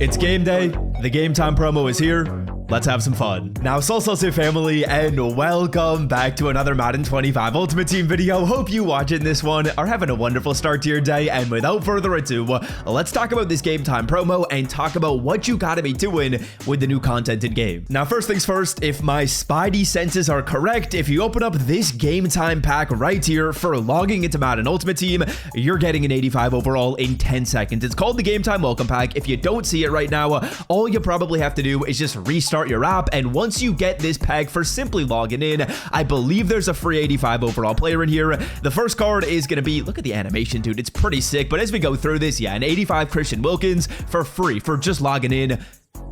It's game day. The Game Time promo is here. Let's have some fun. Now, Salsa family, and welcome back to another Madden 25 Ultimate Team video. Hope you watching this one are having a wonderful start to your day. And without further ado, let's talk about this Game Time promo and talk about what you gotta be doing with the new content in game. Now, first things first, if my spidey senses are correct, if you open up this Game Time pack right here for logging into Madden Ultimate Team, you're getting an 85 overall in 10 seconds. It's called the Game Time Welcome Pack. If you don't see it right now, all you probably have to do is just restart your app, and once you get this pack for simply logging in, I believe there's a free 85 overall player in here. The first card is going to be, look at the animation, dude, it's pretty sick. But as we go through this, yeah, an 85 Christian Wilkins for free for just logging in.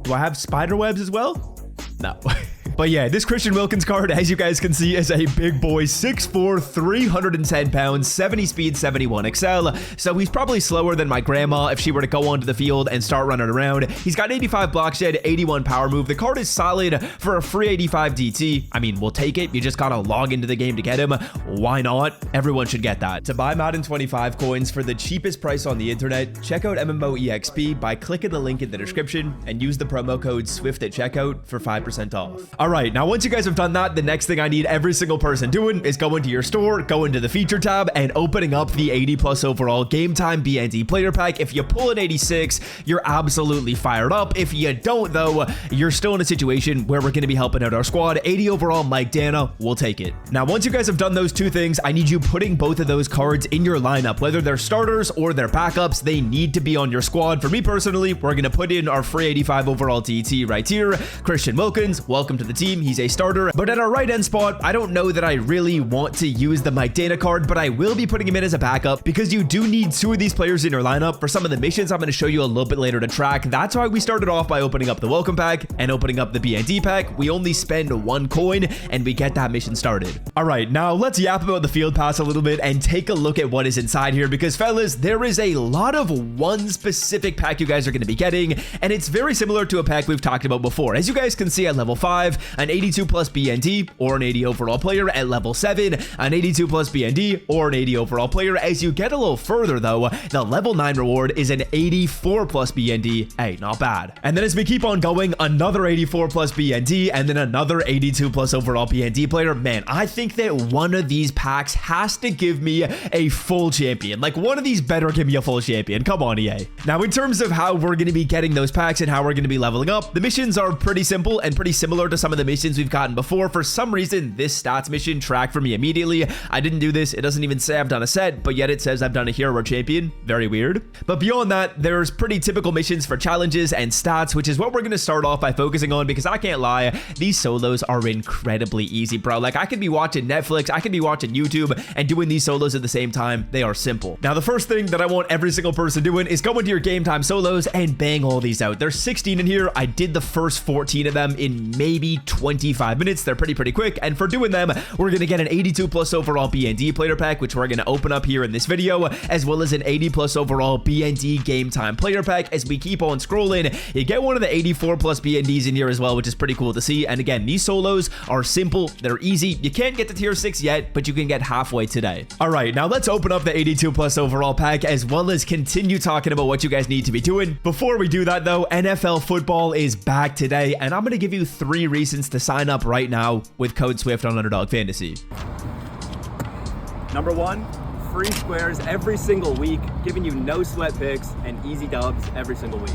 Do I have spider webs as well? No. But yeah, this Christian Wilkins card, as you guys can see, is a big boy, 6'4", 310 pounds, 70 speed, 71 XL. So he's probably slower than my grandma if she were to go onto the field and start running around. He's got 85 block shed, 81 power move. The card is solid for a free 85 DT. I mean, we'll take it. You just gotta log into the game to get him. Why not? Everyone should get that. To buy Madden 25 coins for the cheapest price on the internet, check out MMOEXP by clicking the link in the description and use the promo code SWIFT at checkout for 5% off. All right, now once you guys have done that, the next thing I need every single person doing is go into your store, go into the feature tab, and opening up the 80 plus overall Game Time BND player pack. If you pull an 86, you're absolutely fired up. If you don't, though, you're still in a situation where we're going to be helping out our squad. 80 overall Mike Dana, we'll take it. Now, once you guys have done those two things, I need you putting both of those cards in your lineup, whether they're starters or they're backups. They need to be on your squad. For me personally, we're going to put in our free 85 overall TT right here. Christian Wilkins, welcome to the team. He's a starter, but at our right end spot, I don't know that I really want to use the Mike Dana card, but I will be putting him in as a backup because you do need two of these players in your lineup for some of the missions I'm going to show you a little bit later to track. That's why we started off by opening up the welcome pack and opening up the BND pack. We only spend 1 coin and we get that mission started. All right, now let's yap about the field pass a little bit and take a look at what is inside here, because fellas, there is a lot of one specific pack you guys are going to be getting, and it's very similar to a pack we've talked about before. As you guys can see at level 5, an 82 plus BND or an 80 overall player. At level 7, an 82 plus BND or an 80 overall player. As you get a little further though, the level 9 reward is an 84 plus BND. Hey, not bad. And then as we keep on going, another 84 plus BND and then another 82 plus overall BND player. Man, I think that one of these packs has to give me a full champion. Like, one of these better give me a full champion. Come on, EA. Now, in terms of how we're going to be getting those packs and how we're going to be leveling up, the missions are pretty simple and pretty similar to some of the missions we've gotten before. For some reason, this stats mission tracked for me immediately. I didn't do this. It doesn't even say I've done a set, but yet it says I've done a hero or champion. Very weird. But beyond that, there's pretty typical missions for challenges and stats, which is what we're going to start off by focusing on, because I can't lie, these solos are incredibly easy, bro. Like, I could be watching Netflix, I could be watching YouTube and doing these solos at the same time. They are simple. Now, the first thing that I want every single person doing is go into your Game Time solos and bang all these out. There's 16 in here. I did the first 14 of them in maybe 25 minutes. They're pretty quick, and for doing them, we're gonna get an 82 plus overall BND player pack, which we're gonna open up here in this video, as well as an 80 plus overall BND Game Time player pack. As we keep on scrolling, you get one of the 84 plus BNDs in here as well, which is pretty cool to see. And again, these solos are simple, they're easy. You can't get to tier 6 yet, but you can get halfway today. All right, now let's open up the 82 plus overall pack, as well as continue talking about what you guys need to be doing. Before we do that though, NFL football is back today, and I'm gonna give you 3 reasons to sign up right now with code SWIFT on Underdog Fantasy. Number 1, free squares every single week, giving you no sweat picks and easy dubs every single week.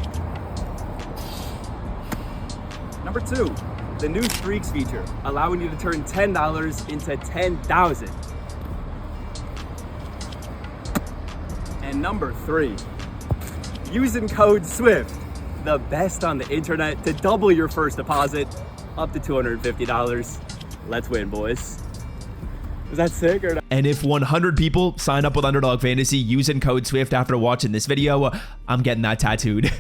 Number 2, the new streaks feature, allowing you to turn $10 into 10,000. And number 3, using code SWIFT, the best on the internet, to double your first deposit up to $250. Let's win, boys. Is that sick or not? And if 100 people sign up with Underdog Fantasy using code SWIFT after watching this video, I'm getting that tattooed.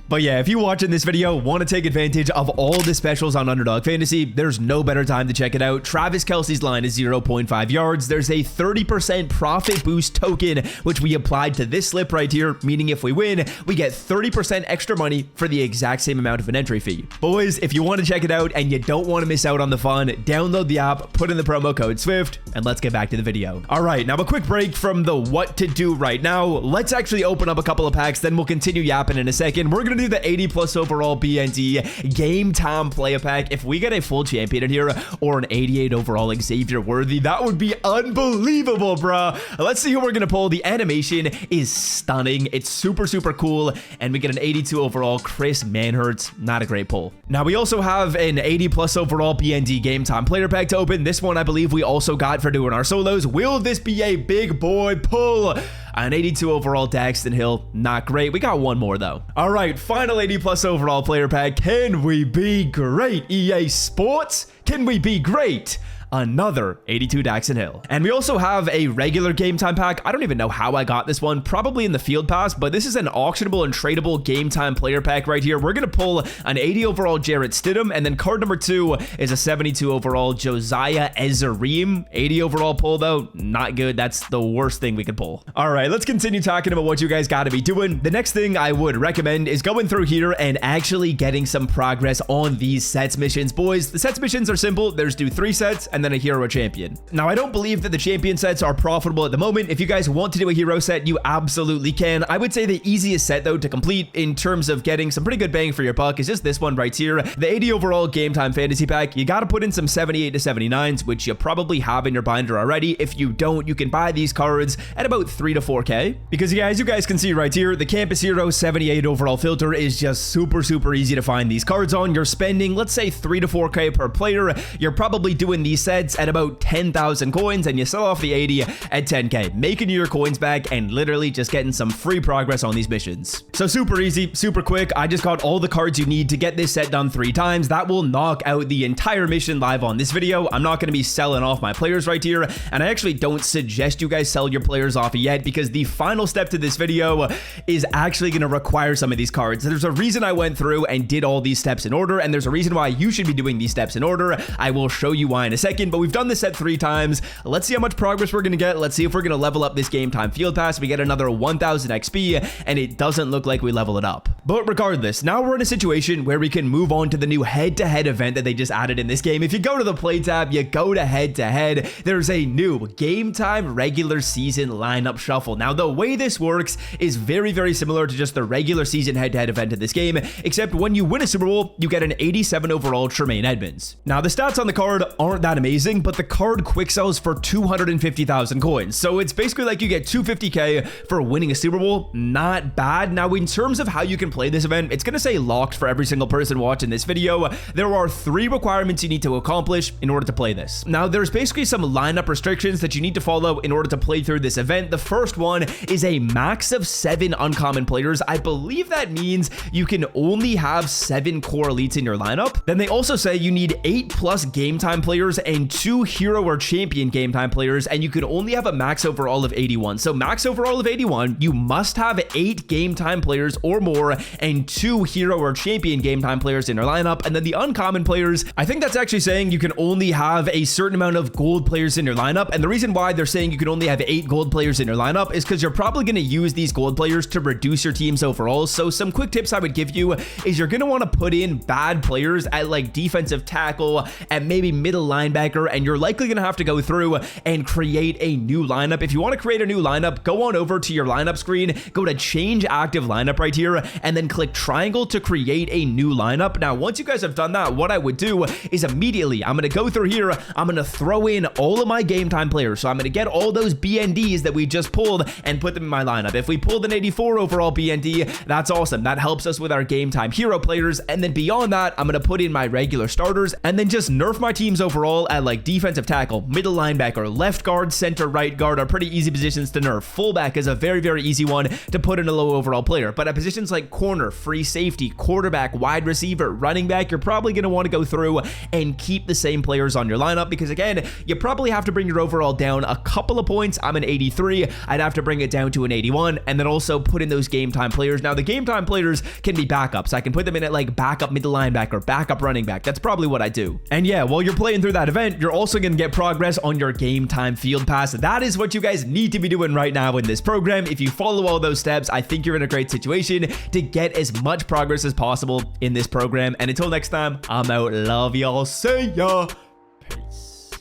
But yeah, if you watching this video want to take advantage of all the specials on Underdog Fantasy, there's no better time to check it out. Travis Kelce's line is 0.5 yards. There's a 30% profit boost token, which we applied to this slip right here, meaning if we win, we get 30% extra money for the exact same amount of an entry fee. Boys, if you want to check it out and you don't want to miss out on the fun, download the app, put in the promo code SWIFT, and let's get back to the video. video. All right, now a quick break from the what to do right now. Let's actually open up a couple of packs, then we'll continue yapping in a second. We're gonna do the 80 plus overall BND game time player pack. If we get a full champion in here or an 88 overall Xavier Worthy, that would be unbelievable, bruh. Let's see who we're gonna pull. The animation is stunning. It's super, super cool. And we get an 82 overall Chris Manhurts. Not a great pull. Now we also have an 80 plus overall BND game time player pack to open. This one I believe we also got for doing our solos. Will this be a big boy pull? An 82 overall Daxton Hill, not great. We got one more though. All right, final 80 plus overall player pack. Can we be great? EA Sports, can we be great? Another 82 Daxton Hill. And we also have a regular game time pack. I don't even know how I got this one, probably in the field pass, but this is an auctionable and tradable game time player pack right here. We're gonna pull an 80 overall Jarrett Stidham, and then card number 2 is a 72 overall Josiah Ezereem. 80 overall pull though, not good. That's the worst thing we could pull. All right, let's continue talking about what you guys gotta be doing. The next thing I would recommend is going through here and actually getting some progress on these sets missions. Boys, the sets missions are simple. There's do 3 sets and then a hero champion. Now, I don't believe that the champion sets are profitable at the moment. If you guys want to do a hero set, you absolutely can. I would say the easiest set though to complete in terms of getting some pretty good bang for your buck is just this one right here. The 80 overall game time fantasy pack. You got to put in some 78 to 79s, which you probably have in your binder already. If you don't, you can buy these cards at about 3 to 4K. Because yeah, as you guys can see right here, the Campus Hero 78 overall filter is just super, super easy to find these cards on. You're spending, let's say 3 to 4K per player. You're probably doing these sets at about 10,000 coins, and you sell off the 80 at 10K, making your coins back and literally just getting some free progress on these missions. So super easy, super quick. I just got all the cards you need to get this set done 3 times. That will knock out the entire mission live on this video. I'm not going to be selling off my players right here, and I actually don't suggest you guys sell your players off yet, because the final step to this video is actually going to require some of these cards. There's a reason I went through and did all these steps in order, and there's a reason why you should be doing these steps in order. I will show you why in a second, but we've done this set 3 times. Let's see how much progress we're going to get. Let's see if we're going to level up this game time field pass. We get another 1000 XP, and it doesn't look like we level it up. But regardless, now we're in a situation where we can move on to the new head-to-head event that they just added in this game. If you go to the play tab, you go to head-to-head, there's a new game time regular season lineup shuffle. Now, the way this works is very, very similar to just the regular season head-to-head event in this game, except when you win a Super Bowl, you get an 87 overall Tremaine Edmonds. Now, the stats on the card aren't that amazing, but the card quick sells for 250,000 coins. So it's basically like you get 250K for winning a Super Bowl. Not bad. Now, in terms of how you can play this event, it's going to say locked for every single person watching this video. There are 3 requirements you need to accomplish in order to play this. Now, there's basically some lineup restrictions that you need to follow in order to play through this event. The first one is a max of 7 uncommon players. I believe that means you can only have 7 core elites in your lineup. Then they also say you need 8 plus game time players and 2 hero or champion game time players, and you can only have a max overall of 81. So max overall of 81, you must have 8 game time players or more and 2 hero or champion game time players in your lineup. And then the uncommon players, I think that's actually saying you can only have a certain amount of gold players in your lineup. And the reason why they're saying you can only have 8 gold players in your lineup is because you're probably going to use these gold players to reduce your team's overall. So some quick tips I would give you is you're going to want to put in bad players at like defensive tackle and maybe middle linebacker, and you're likely going to have to go through and create a new lineup. If you want to create a new lineup, go on over to your lineup screen, go to change active lineup right here, and then click triangle to create a new lineup. Now, once you guys have done that, what I would do is immediately, I'm going to go through here, I'm going to throw in all of my game time players. So I'm going to get all those BNDs that we just pulled and put them in my lineup. If we pulled an 84 overall BND, that's awesome. That helps us with our game time hero players. And then beyond that, I'm going to put in my regular starters and then just nerf my teams overall at like defensive tackle, middle linebacker, left guard, center, right guard are pretty easy positions to nerf. Fullback is a very, very easy one to put in a low overall player. But at positions like corner, free safety, quarterback, wide receiver, running back, you're probably going to want to go through and keep the same players on your lineup, because again, you probably have to bring your overall down a couple of points. I'm an 83. I'd have to bring it down to an 81, and then also put in those game time players. Now, the game time players can be backups. I can put them in at like backup middle linebacker, backup running back. That's probably what I do. And yeah, while you're playing through that event, you're also going to get progress on your game time field pass. That is what you guys need to be doing right now in this program. If you follow all those steps, I think you're in a great situation to get as much progress as possible in this program. And until next time, I'm out. Love y'all. See ya.